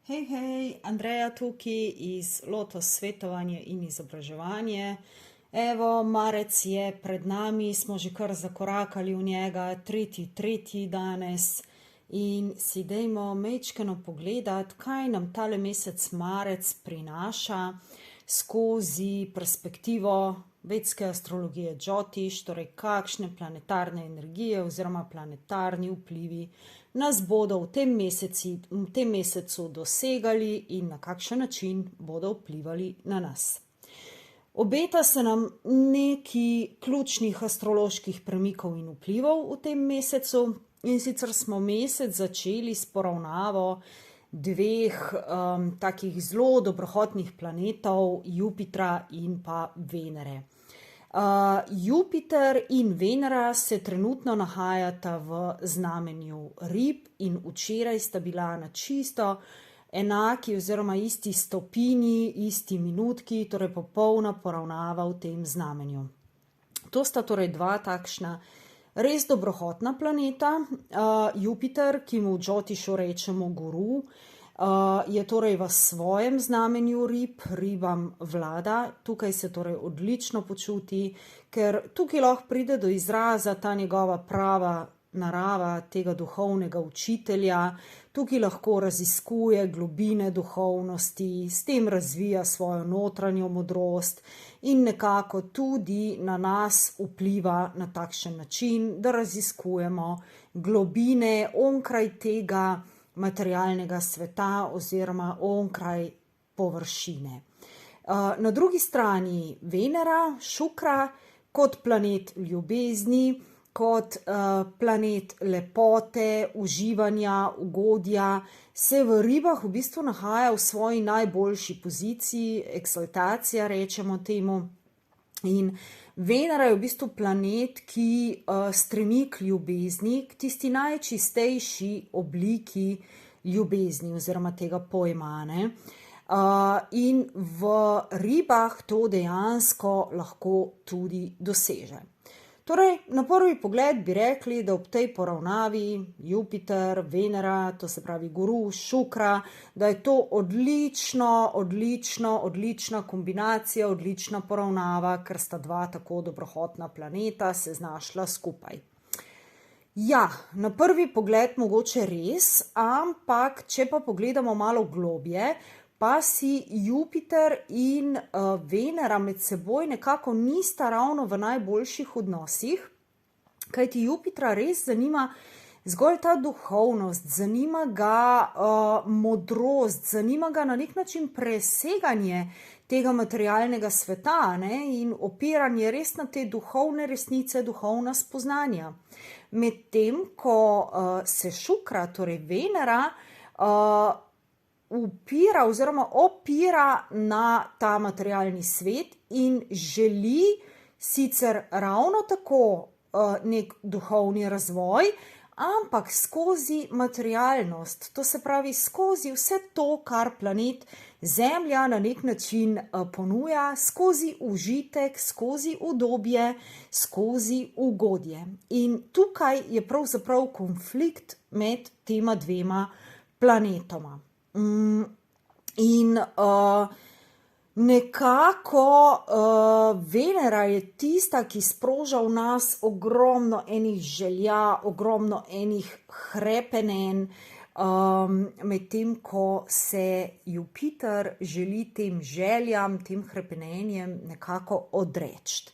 Hej, hej, Andreja tukaj iz Lotos svetovanje in izobraževanje. Evo, marec je pred nami, smo že kar zakorakali v njega, tretji danes in si dajmo mečkeno pogledati, kaj nam tale mesec marec prinaša skozi perspektivo vedske astrologije Džotiš, torej kakšne planetarne energije oziroma planetarni vplivi nas bodo v tem mesecu dosegali in na kakšen način bodo vplivali na nas. Obeta se nam neki ključnih astroloških premikov in vplivov v tem mesecu, in sicer smo mesec začeli s poravnavo dveh takih zelo dobrohotnih planetov, Jupitra in pa Venere. Jupiter in Venera se trenutno nahajata v znamenju Rib in včeraj sta bila na čisto enaki oziroma isti stopinji, isti minutki, torej popolna poravnava v tem znamenju. To sta torej dva takšna res dobrohotna planeta. Jupiter, ki mu v Džotišu rečemo guru, je torej v svojem znamenju Rib, Ribam vlada, tukaj se torej odlično počuti, ker tukaj lahko pride do izraza ta njegova prava narava tega duhovnega učitelja, tukaj lahko raziskuje globine duhovnosti, s tem razvija svojo notranjo modrost in nekako tudi na nas vpliva na takšen način, da raziskujemo globine onkraj tega materialnega sveta oziroma onkraj površine. Na drugi strani Venera, Šukra, kot planet ljubezni, kot planet lepote, uživanja, ugodja, se v Ribah v bistvu nahaja v svoji najboljši poziciji, eksaltacija rečemo temu. In Venera je v bistvu planet, ki stremi k ljubezni, k tisti najčistejši obliki ljubezni oziroma tega pojma, ne? In v Ribah to dejansko lahko tudi doseže. Torej, na prvi pogled bi rekli, da ob tej poravnavi Jupiter, Venera, to se pravi guru, Šukra, da je to odlična kombinacija, odlična poravnava, ker sta dva tako dobrohotna planeta se znašla skupaj. Ja, na prvi pogled mogoče res, ampak če pa pogledamo malo globje, pa si Jupiter in Venera med seboj nekako nista ravno v najboljših odnosih, kajti Jupitra res zanima zgolj ta duhovnost, zanima ga modrost, zanima ga na nek način preseganje tega materialnega sveta, ne? In opiranje res na te duhovne resnice, duhovna spoznanja. Medtem ko se Šukra, torej Venera, upira oziroma opira na ta materialni svet in želi sicer ravno tako nek duhovni razvoj, ampak skozi materialnost, to se pravi skozi vse to, kar planet Zemlja na nek način ponuja, skozi užitek, skozi udobje, skozi ugodje. In tukaj je pravzaprav konflikt med tema dvema planetoma. In nekako Venera je tista, ki sproža v nas ogromno enih želja, ogromno enih hrepenenj, medtem ko se Jupiter želi tem željam, tem hrepenenjem nekako odreči.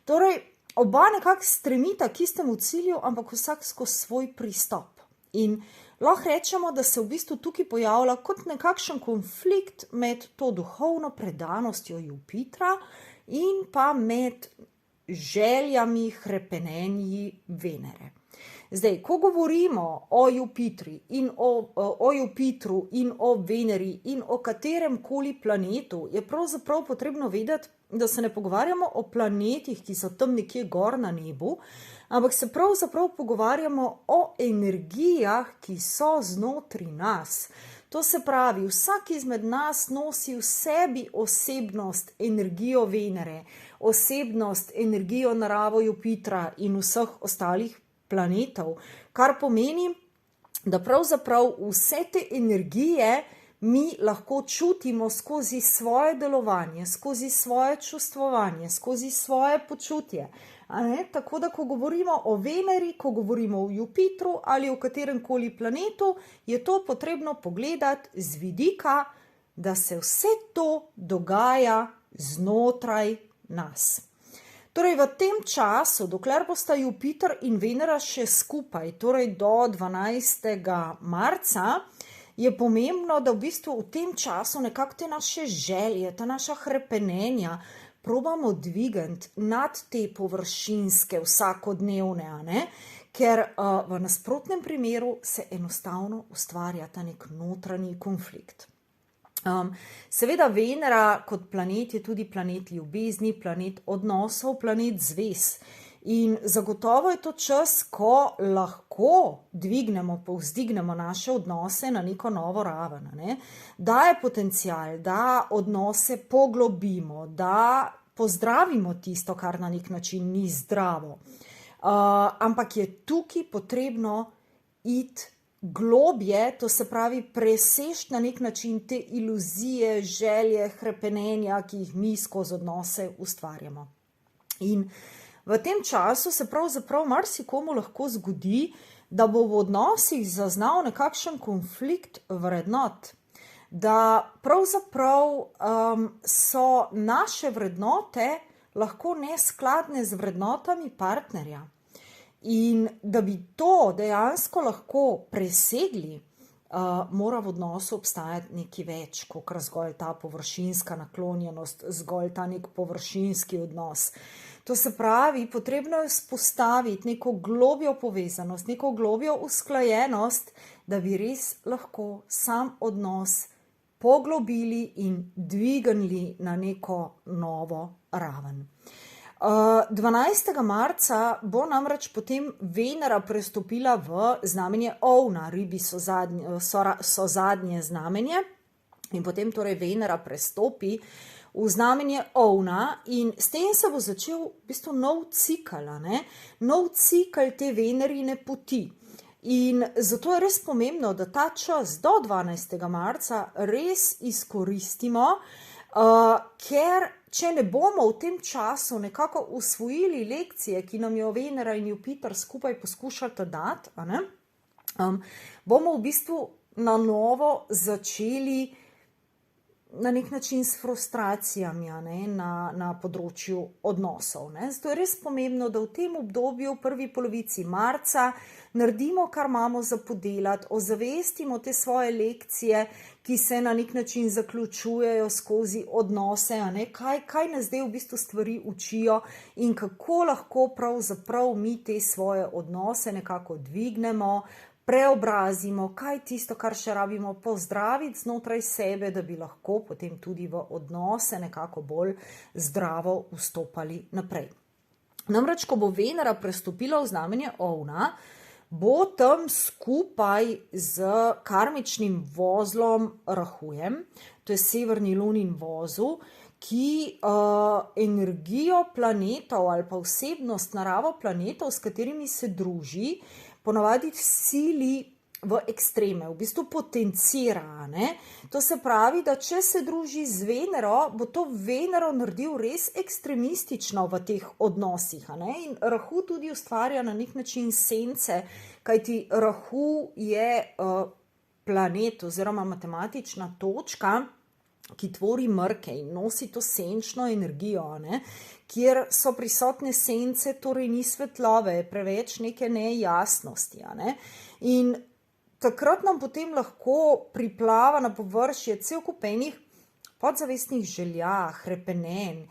Torej, oba nekako stremita k istemu cilju, ampak vsak skozi svoj pristop. In lahko rečemo, da se v bistvu tukaj pojavlja kot nekakšen konflikt med to duhovno predanostjo Jupitra in pa med željami, hrepenenji Venere. Zdaj, ko govorimo o Jupitru in o Veneri in o katerem koli planetu, je pravzaprav potrebno vedeti, da se ne pogovarjamo o planetih, ki so tam nekje gor na nebu, ampak se pravzaprav pogovarjamo o energijah, ki so znotraj nas. To se pravi, vsak izmed nas nosi v sebi osebnost, energijo Venere, osebnost, energijo naravo Jupitra in vseh ostalih planetov, kar pomeni, da pravzaprav vse te energije mi lahko čutimo skozi svoje delovanje, skozi svoje čustvovanje, skozi svoje počutje. Tako da, ko govorimo o Veneri, ko govorimo o Jupitru ali o katerem koli planetu, je to potrebno pogledati z vidika, da se vse to dogaja znotraj nas. Torej, v tem času, dokler bosta Jupiter in Venera še skupaj, torej do 12. marca, je pomembno, da v bistvu v tem času nekako te naše želje, ta naša hrepenenja probamo dvigati nad te površinske, vsakodnevne, ker v nasprotnem primeru se enostavno ustvarja ta nek notranji konflikt. Seveda Venera kot planet je tudi planet ljubezni, planet odnosov, planet zvez. In zagotovo je to čas, ko lahko dvignemo, povzdignemo naše odnose na neko novo raven. Da je potencial, da odnose poglobimo, da pozdravimo tisto, kar na nek način ni zdravo. Ampak je tukaj potrebno iti globje, to se pravi presežiti na nek način te iluzije, želje, hrepenenja, ki jih mi skozi odnose ustvarjamo. In v tem času se pravzaprav marsikomu lahko zgodi, da bo v odnosih zaznal nekakšen konflikt vrednot, da pravzaprav so naše vrednote lahko neskladne z vrednotami partnerja. In da bi to dejansko lahko presegli, mora v odnosu obstajati nekaj več, kot zgolj ta površinska naklonjenost, zgolj ta nek površinski odnos. To se pravi, potrebno je vzpostaviti neko globjo povezanost, neko globjo usklajenost, da bi res lahko sam odnos poglobili in dvignili na neko novo raven. 12. marca bo namreč potem Venera prestopila v znamenje Ovna, ribi so zadnje znamenje, in potem torej Venera prestopi v znamenje Ovna in s tem se bo začel v bistvu nov cikel, nov cikel te Venerine poti. In zato je res pomembno, da ta čas do 12. marca res izkoristimo, ker če ne bomo v tem času nekako usvojili lekcije, ki nam jo Venera in Jupiter skupaj poskušata dati, bomo v bistvu na novo začeli na nek način s frustracijami na področju odnosov. Zato je res pomembno, da v tem obdobju, v prvi polovici marca, naredimo, kar imamo za podelati, ozavestimo te svoje lekcije, ki se na nek način zaključujejo skozi odnose, kaj nas zdaj v bistvu stvari učijo in kako lahko pravzaprav mi te svoje odnose nekako dvignemo, preobrazimo, kaj tisto, kar še rabimo pozdraviti znotraj sebe, da bi lahko potem tudi v odnose nekako bolj zdravo vstopali naprej. Namreč, ko bo Venera prestopila v znamenje Ovna, bo tam skupaj z karmičnim vozlom Rahujem, to je severni lunin vozu, ki energijo planetov ali pa vsebnost, naravo planetov, s katerimi se druži, ponavadi sili v ekstreme, v bistvu potencira. To se pravi, da če se druži z Venero, bo to Venero naredil res ekstremistično v teh odnosih. In Rahu tudi ustvarja na nek način sence, kajti Rahu je planet oziroma matematična točka, ki tvori mrke in nosi to senčno energijo, kjer so prisotne sence, torej ni svetlobe, je preveč neke nejasnosti. In takrat nam potem lahko priplava na površje cel kup enih podzavestnih želja, hrepenenj.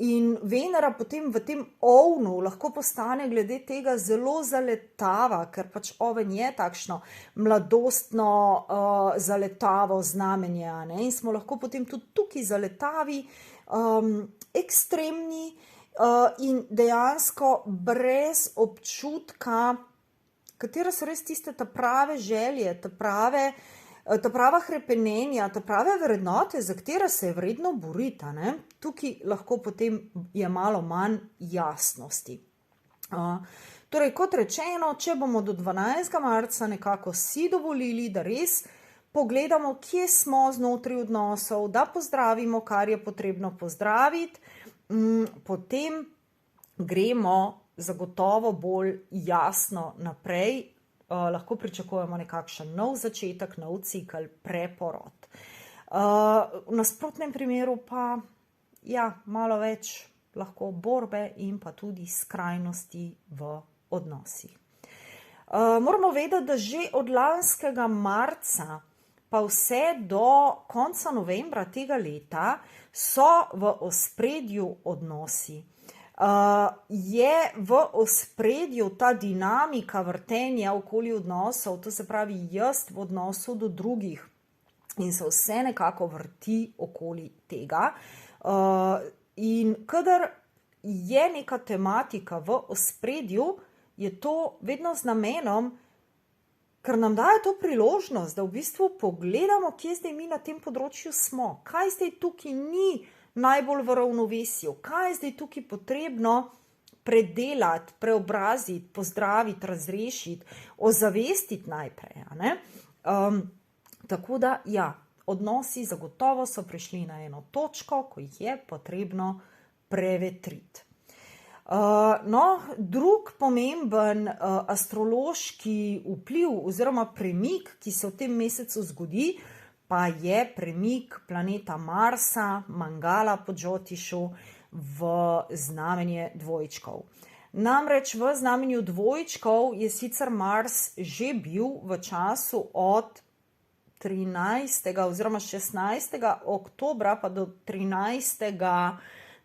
In Venera potem v tem ovnu lahko postane glede tega zelo zaletava, ker pač oven je takšno mladostno zaletavo znamenje. In smo lahko potem tudi tukaj zaletavi, ekstremni in dejansko brez občutka, katere so res tiste ta prave želje, ta prava hrepenenja, ta prave vrednote, za katere se je vredno boriti. Tukaj lahko potem je malo manj jasnosti. Torej, kot rečeno, če bomo do 12. marca nekako si dovolili, da res pogledamo, kje smo znotraj odnosov, da pozdravimo, kar je potrebno pozdraviti, potem gremo zagotovo bolj jasno naprej, lahko pričakujemo nekakšen nov začetek, nov cikel, preporod. V nasprotnem primeru pa malo več lahko borbe in pa tudi skrajnosti v odnosih. Moramo vedeti, da že od lanskega marca pa vse do konca novembra tega leta so v ospredju odnosi. Je v ospredju ta dinamika vrtenja okoli odnosov, to se pravi jaz v odnosu do drugih, in se vse nekako vrti okoli tega. In kadar je neka tematika v ospredju, je to vedno z namenom, ker nam daje to priložnost, da v bistvu pogledamo, kje zdaj mi na tem področju smo, kaj zdaj tukaj ni najbolj v ravnovesju, kaj je zdaj tukaj potrebno predelati, preobraziti, pozdraviti, razrešiti, ozavestiti najprej. Tako da, odnosi zagotovo so prišli na eno točko, ko jih je potrebno prevetriti. Drug pomemben astrološki vpliv oziroma premik, ki se v tem mesecu zgodi, pa je premik planeta Marsa, Mangala po Džotišu, v znamenje dvojčkov. Namreč v znamenju dvojčkov je sicer Mars že bil v času od 13. oziroma 16. oktobra pa do 13.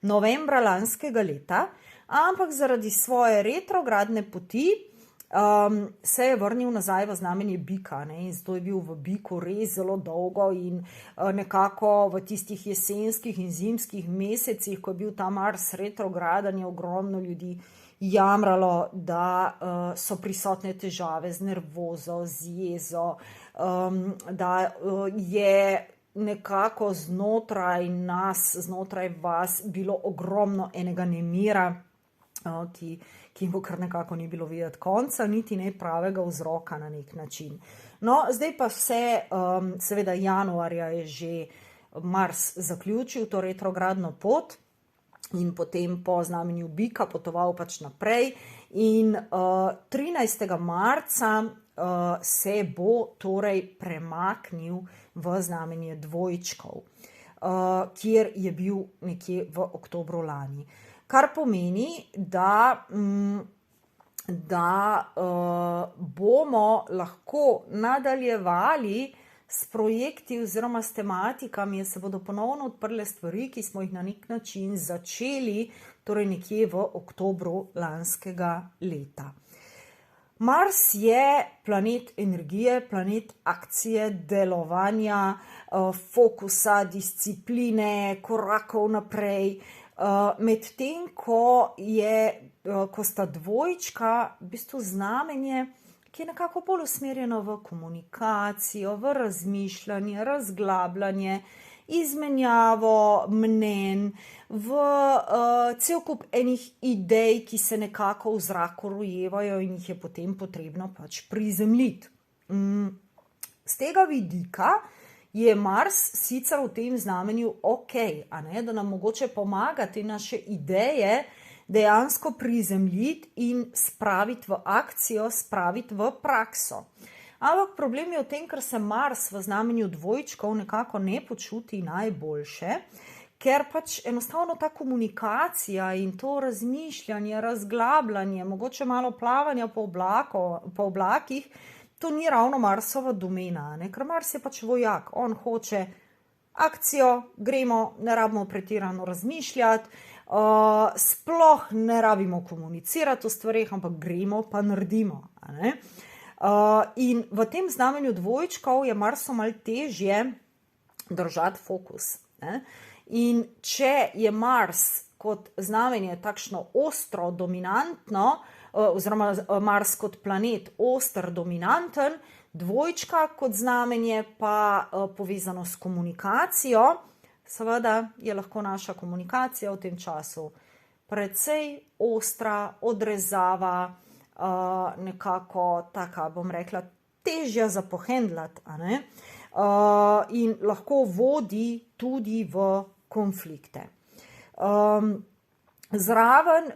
novembra lanskega leta, ampak zaradi svoje retrogradne poti se je vrnil nazaj v znamenje bika, in zato je bil v biku res zelo dolgo in nekako v tistih jesenskih in zimskih mesecih, ko je bil ta Mars retrograden, je ogromno ljudi jamralo, da so prisotne težave z nervozo, z jezo, da je nekako znotraj nas, znotraj vas bilo ogromno enega nemira, ki mu kar nekako ni bilo videti konca, niti ne pravega vzroka na nek način. Zdaj pa seveda januarja je že Mars zaključil to retrogradno pot in potem po znamenju bika potoval pač naprej in 13. marca se bo torej premaknil v znamenje dvojčkov, kjer je bil nekje v oktobru lani. Kar pomeni, da bomo lahko nadaljevali s projekti oziroma s tematikami, se bodo ponovno odprle stvari, ki smo jih na nek način začeli, torej nekje v oktobru lanskega leta. Mars je planet energije, planet akcije, delovanja, fokusa, discipline, korakov naprej, medtem ko sta dvojčka v bistvu znamenje, ki je nekako bolj usmerjeno v komunikacijo, v razmišljanje, razglabljanje, izmenjavo mnenj, v cel kup enih idej, ki se nekako v zraku rojevajo in jih je potem potrebno pač prizemljiti. Z tega vidika je Mars sicer v tem znamenju da nam mogoče pomaga te naše ideje dejansko prizemljiti in spraviti v akcijo, spraviti v prakso. Ampak problem je v tem, ker se Mars v znamenju dvojčkov nekako ne počuti najboljše, ker pač enostavno ta komunikacija in to razmišljanje, razglabljanje, mogoče malo plavanja po oblakih, to ni ravno Marsova domena, ker Mars je pač vojak, on hoče akcijo, gremo, ne rabimo pretirano razmišljati, sploh ne rabimo komunicirati o stvareh, ampak gremo pa naredimo. In v tem znamenju dvojčkov je Marsu malo težje držati fokus. In če je Mars kot znamenje takšno ostro, dominantno, oziroma Mars kot planet oster, dominanten, dvojčka kot znamenje pa povezano s komunikacijo, seveda je lahko naša komunikacija v tem času precej ostra, odrezava, nekako taka, bom rekla, težja za pohendlati. in lahko vodi tudi v konflikte. Zraven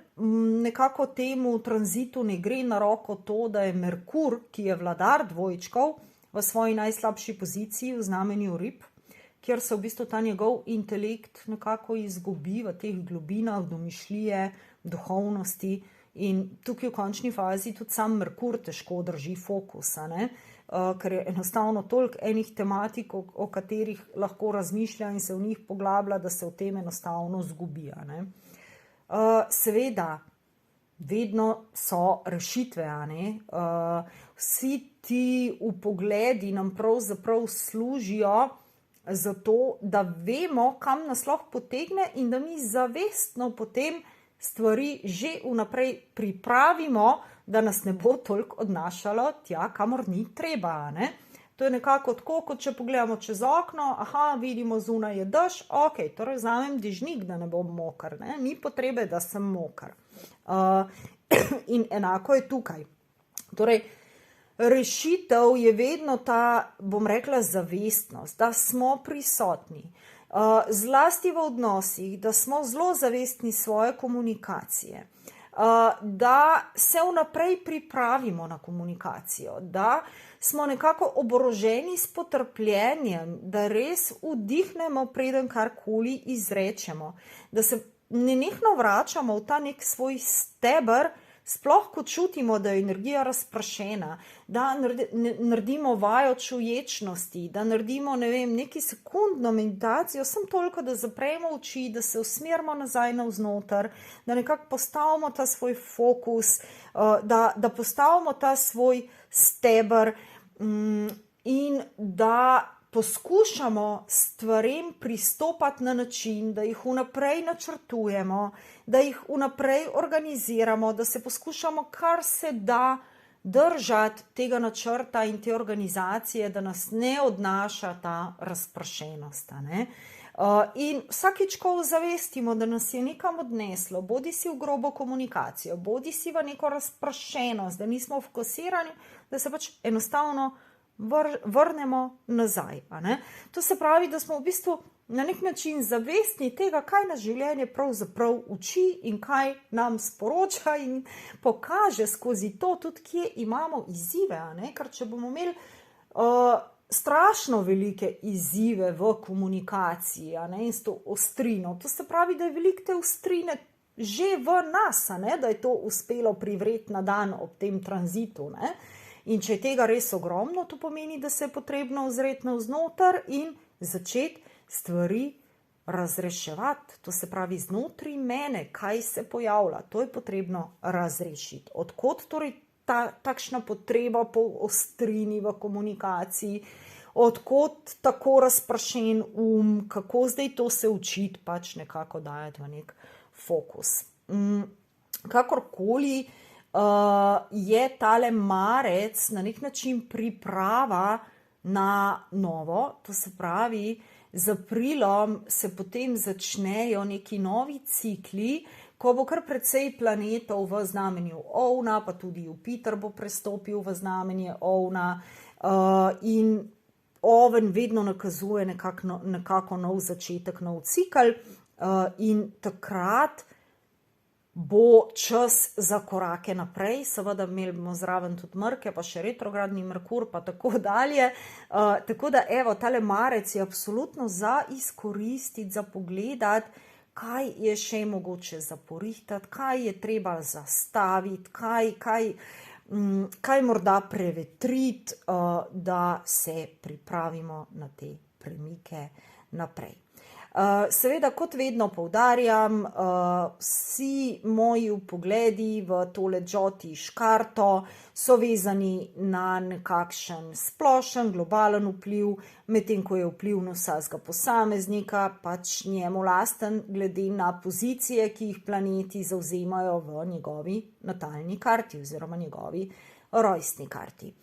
nekako temu tranzitu ne gre na roko to, da je Merkur, ki je vladar dvojčkov, v svoji najslabši poziciji v znamenju rib, kjer se v bistvu ta njegov intelekt nekako izgubi v teh globinah domišljije, duhovnosti, in tukaj v končni fazi tudi sam Merkur težko drži fokusa, ker je enostavno toliko enih tematik, o katerih lahko razmišlja in se v njih poglablja, da se v tem enostavno zgubi. Seveda, vedno so rešitve, vsi ti vpogledi nam pravzaprav služijo za to, da vemo, kam nas lahko potegne in da mi zavestno potem stvari že vnaprej pripravimo, da nas ne bo toliko odnašalo tja, kamor ni treba. To je nekako tako, kot če pogledamo čez okno, vidimo zunaj je dež, torej vzamem dežnik, da ne bom moker, ni potrebe, da sem moker. In enako je tukaj. Torej, rešitev je vedno ta, bom rekla, zavestnost, da smo prisotni. Zlasti v odnosih, da smo zelo zavestni svoje komunikacije, da se vnaprej pripravimo na komunikacijo, da smo nekako oboroženi s potrpljenjem, da res vdihnemo, preden karkoli izrečemo, da se nenehno vračamo v ta nek svoj steber, sploh ko čutimo, da je energija razprašena, da naredimo vajo čuječnosti, da naredimo, neki sekundno meditacijo, samo toliko, da zapremo oči, da se usmerimo nazaj navznoter, da nekako postavimo ta svoj fokus, da postavimo ta svoj steber in da poskušamo stvarem pristopati na način, da jih vnaprej načrtujemo, da jih vnaprej organiziramo, da se poskušamo kar se da držati tega načrta in te organizacije, da nas ne odnaša ta razprašenost. In vsakič, ko zavestimo, da nas je nekam odneslo, bodi si v grobo komunikacijo, bodi si v neko razprašenost, da nismo fokusirani, da se pač enostavno vrnemo nazaj. To se pravi, da smo v bistvu na nek način zavestni tega, kaj nas življenje pravzaprav uči in kaj nam sporoča in pokaže skozi to tudi, kje imamo izzive. Ker če bomo imeli strašno velike izzive v komunikaciji in s to ostrino, to se pravi, da je veliko te ostrine že v nas, da je to uspelo privreti na dan ob tem tranzitu. In če je tega res ogromno, to pomeni, da se je potrebno ozreti navznoter in začeti stvari razreševati. To se pravi, znotraj mene, kaj se pojavlja, to je potrebno razrešiti. Odkot torej takšna potreba po ostrini v komunikaciji, odkot tako razprašen kako zdaj to se učiti, pač nekako dajati v nek fokus. Kakorkoli, je tale marec na nek način priprava na novo, to se pravi, z aprilom se potem začnejo neki novi cikli, ko bo kar precej planetov v znamenju ovna, pa tudi Jupiter bo prestopil v znamenje ovna, in oven vedno nakazuje nekako nov začetek, nov cikel, in takrat bo čas za korake naprej, seveda imeli bomo zraven tudi mrke, pa še retrogradni Merkur, pa tako dalje. Tako da, tale marec je absolutno za izkoristiti, za pogledati, kaj je še mogoče zaporihtati, kaj je treba zastaviti, kaj morda prevetriti, da se pripravimo na te premike naprej. Seveda, kot vedno poudarjam, vsi moji vpogledi v tole Jyotish karto so vezani na nekakšen splošen globalen vpliv, medtem ko je vpliv na vsakega posameznika pač njemu lasten glede na pozicije, ki jih planeti zavzemajo v njegovi natalni karti oziroma njegovi rojstni karti.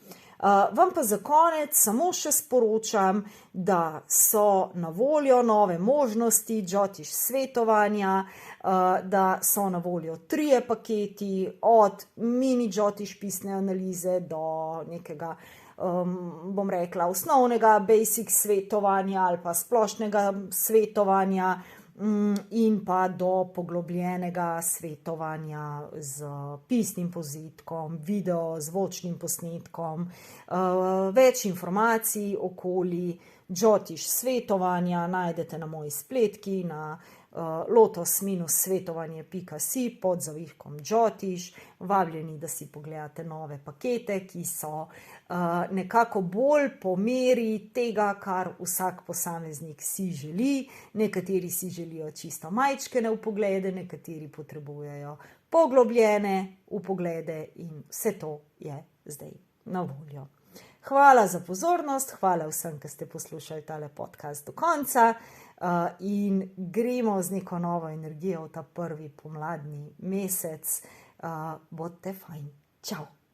Vam pa za konec samo še sporočam, da so na voljo nove možnosti Jyotish svetovanja, da so na voljo 3 paketi, od mini Jyotish pisne analize do nekega bom rekla, osnovnega basic svetovanja ali pa splošnega svetovanja, in pa do poglobljenega svetovanja z pisnim povzetkom, video, zvočnim posnetkom, več informacij okoli Jyotish svetovanja najdete na moji spletki na lotos-svetovanje.si pod zavihkom Jyotish. Vabljeni, da si pogledate nove pakete, ki so nekako bolj po meri tega, kar vsak posameznik si želi. Nekateri si želijo čisto majčkene vpoglede, nekateri potrebujejo poglobljene vpoglede in vse to je zdaj na voljo. Hvala za pozornost, hvala vsem, ki ste poslušali tale podcast do konca, in gremo z neko novo energijo v ta prvi pomladni mesec. Bodite fajn. Čau!